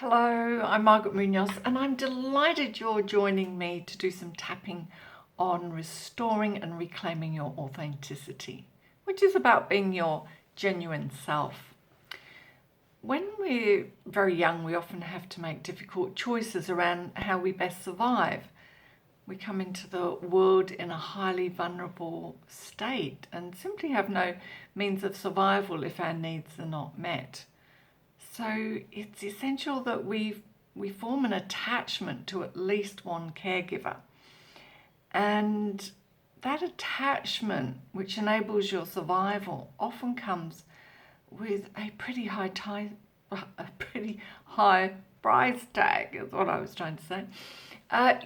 Hello, I'm Margaret Munoz and I'm delighted you're joining me to do some tapping on restoring and reclaiming your authenticity, which is about being your genuine self. When we're very young, we often have to make difficult choices around how we best survive. We come into the world in a highly vulnerable state and simply have no means of survival if our needs are not met. So it's essential that we form an attachment to at least one caregiver. And that attachment, which enables your survival, often comes with a pretty high price tag, is what I was trying to say.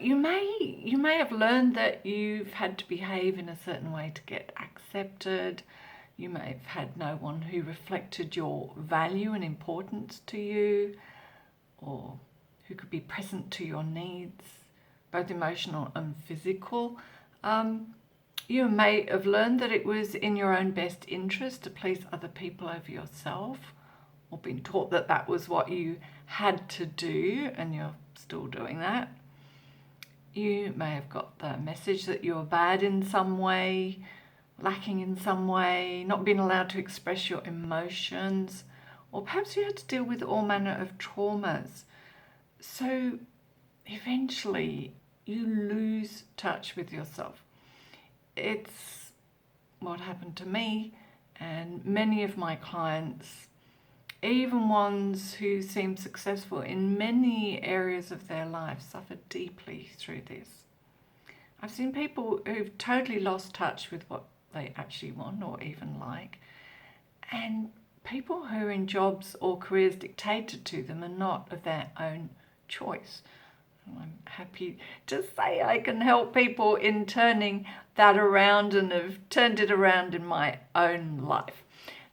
You may have learned that you've had to behave in a certain way to get accepted. You may have had no one who reflected your value and importance to you, or who could be present to your needs, both emotional and physical. You may have learned that it was in your own best interest to please other people over yourself, or been taught that that was what you had to do, and you're still doing that. You may have got the message that you're bad in some way, lacking in some way, not being allowed to express your emotions, or perhaps you had to deal with all manner of traumas. So eventually you lose touch with yourself. It's what happened to me and many of my clients, even ones who seem successful in many areas of their life, suffer deeply through this. I've seen people who've totally lost touch with what they actually want or even like, and people who are in jobs or careers dictated to them and not of their own choice. And I'm happy to say I can help people in turning that around and have turned it around in my own life.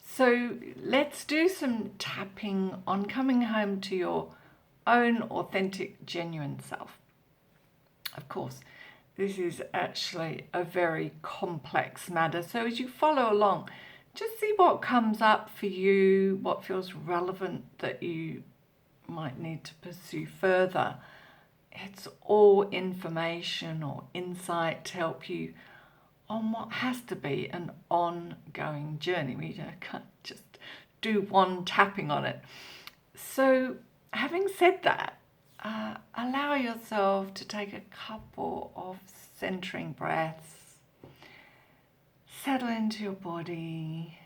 So let's do some tapping on coming home to your own authentic, genuine self. Of course, this is actually a very complex matter. So as you follow along, just see what comes up for you, what feels relevant that you might need to pursue further. It's all information or insight to help you on what has to be an ongoing journey. We can't just do one tapping on it. So having said that, allow yourself to take a couple of centering breaths. Settle into your body.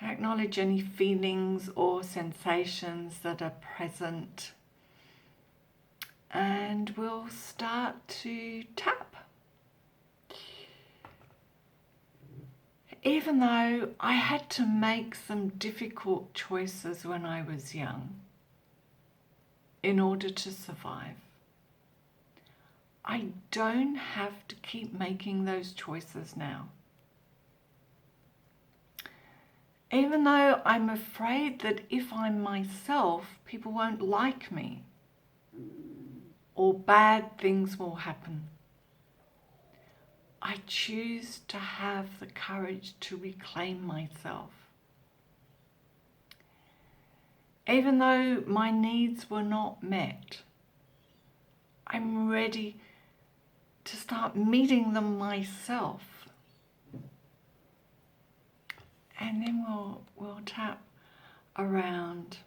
Acknowledge any feelings or sensations that are present. And we'll start to tap. Even though I had to make some difficult choices when I was young in order to survive, I don't have to keep making those choices now. Even though I'm afraid that if I'm myself, people won't like me, or bad things will happen, I choose to have the courage to reclaim myself. Even though my needs were not met, I'm ready to start meeting them myself. And then we'll tap around.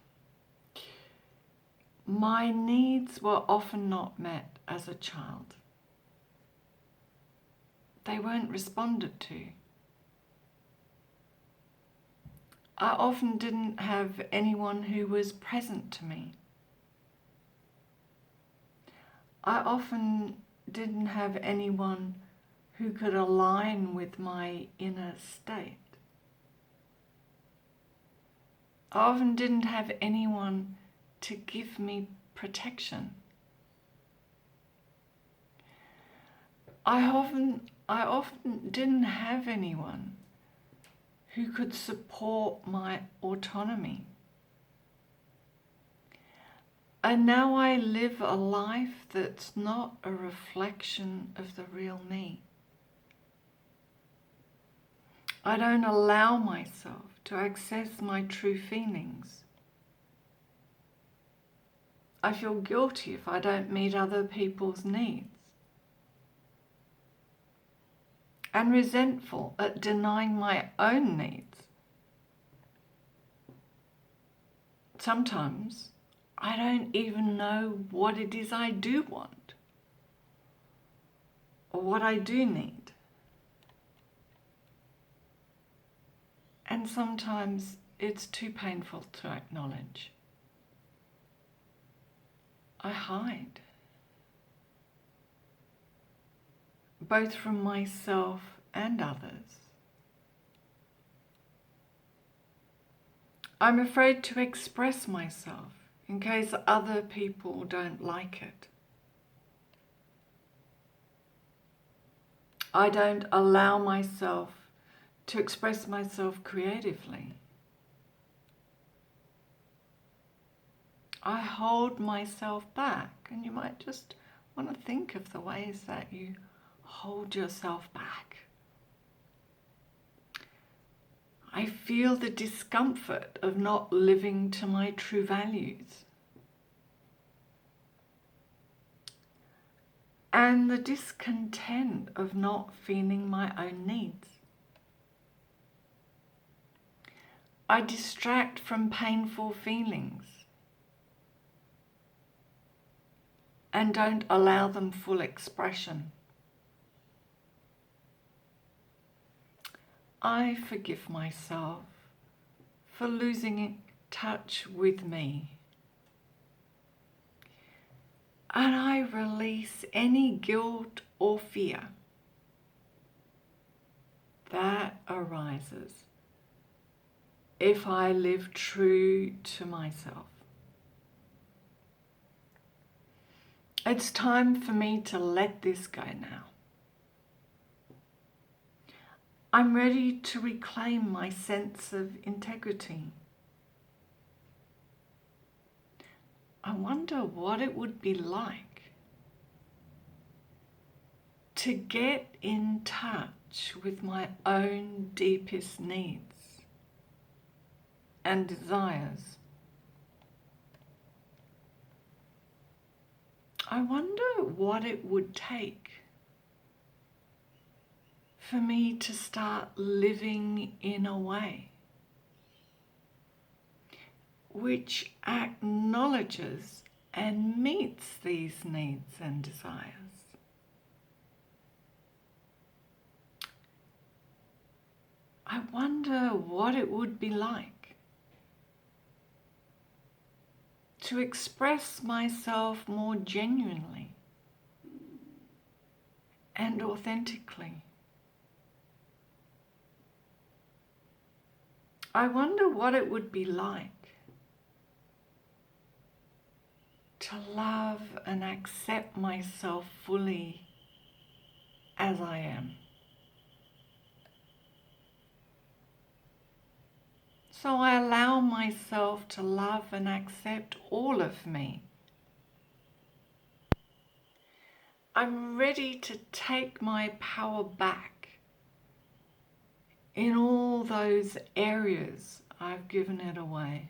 My needs were often not met as a child. They weren't responded to. I often didn't have anyone who was present to me. I often didn't have anyone who could align with my inner state. I often didn't have anyone to give me protection. I often didn't have anyone who could support my autonomy. And now I live a life that's not a reflection of the real me. I don't allow myself to access my true feelings. I feel guilty if I don't meet other people's needs. And resentful at denying my own needs. Sometimes I don't even know what it is I do want or what I do need. And sometimes it's too painful to acknowledge. I hide, both from myself and others. I'm afraid to express myself in case other people don't like it. I don't allow myself to express myself creatively. I hold myself back, and you might just want to think of the ways that you hold yourself back. I feel the discomfort of not living to my true values. And the discontent of not feeling my own needs. I distract from painful feelings and don't allow them full expression. I forgive myself for losing touch with me. And I release any guilt or fear that arises if I live true to myself. It's time for me to let this go now. I'm ready to reclaim my sense of integrity. I wonder what it would be like to get in touch with my own deepest needs and desires. I wonder what it would take for me to start living in a way which acknowledges and meets these needs and desires. I wonder what it would be like to express myself more genuinely and authentically. I wonder what it would be like to love and accept myself fully as I am. So I allow myself to love and accept all of me. I'm ready to take my power back in all those areas I've given it away.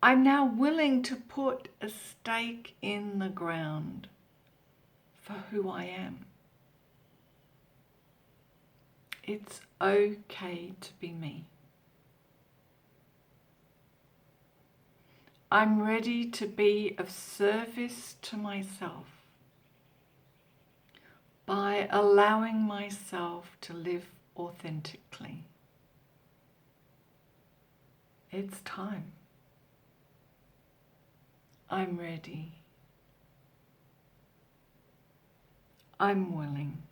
I'm now willing to put a stake in the ground for who I am. It's okay to be me. I'm ready to be of service to myself by allowing myself to live authentically. It's time. I'm ready. I'm willing.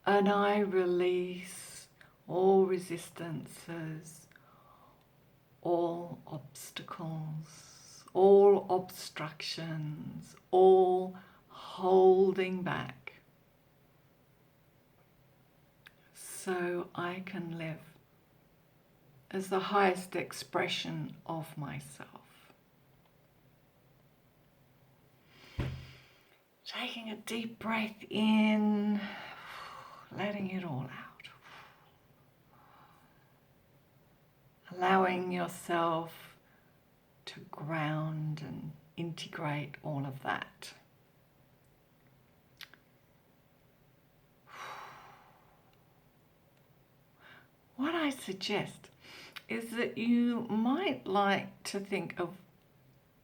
And I release all resistances, all obstacles, all obstructions, all holding back, so I can live as the highest expression of myself. Taking a deep breath in, letting it all out. allowing yourself to ground and integrate all of that. What I suggest is that you might like to think of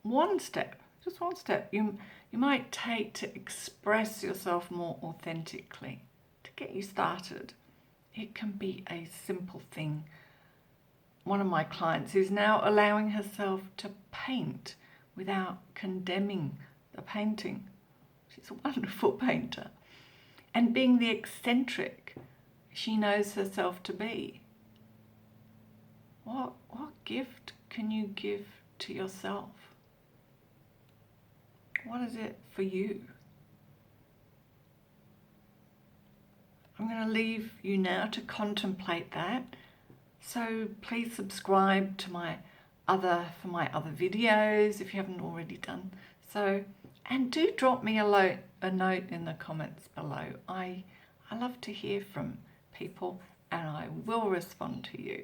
one step, just one step, you might take to express yourself more authentically, to get you started. It can be a simple thing. One of my clients is now allowing herself to paint without condemning the painting. She's a wonderful painter. And being the eccentric she knows herself to be. What gift can you give to yourself? What is it for you? I'm going to leave you now to contemplate that. So please subscribe to my other videos if you haven't already done so, and do drop me a note in the comments below. I love to hear from people, and I will respond to you.